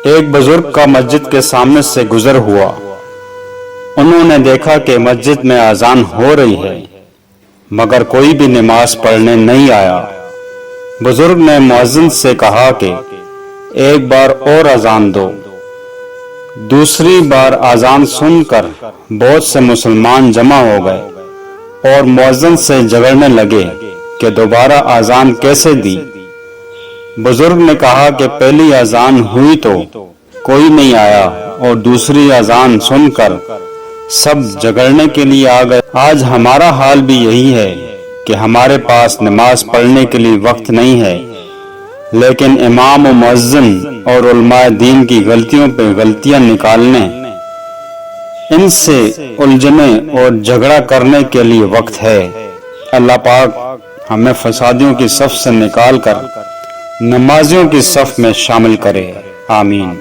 ایک بزرگ کا مسجد کے سامنے سے گزر ہوا۔ انہوں نے دیکھا کہ مسجد میں اذان ہو رہی ہے مگر کوئی بھی نماز پڑھنے نہیں آیا۔ بزرگ نے مؤذن سے کہا کہ ایک بار اور اذان دو۔ دوسری بار اذان سن کر بہت سے مسلمان جمع ہو گئے اور مؤذن سے جھگڑنے لگے کہ دوبارہ اذان کیسے دی۔ بزرگ نے کہا کہ پہلی اذان ہوئی تو کوئی نہیں آیا اور دوسری اذان سن کر سب جھگڑنے کے لیے آ گئے۔ آج ہمارا حال بھی یہی ہے کہ ہمارے پاس نماز پڑھنے کے لیے وقت نہیں ہے، لیکن امام و مؤذن اور علماء دین کی غلطیوں پہ غلطیاں نکالنے، ان سے الجھنے اور جھگڑا کرنے کے لیے وقت ہے۔ اللہ پاک ہمیں فسادیوں کی صف سے نکال کر نمازیوں کی صف میں شامل کرے، آمین۔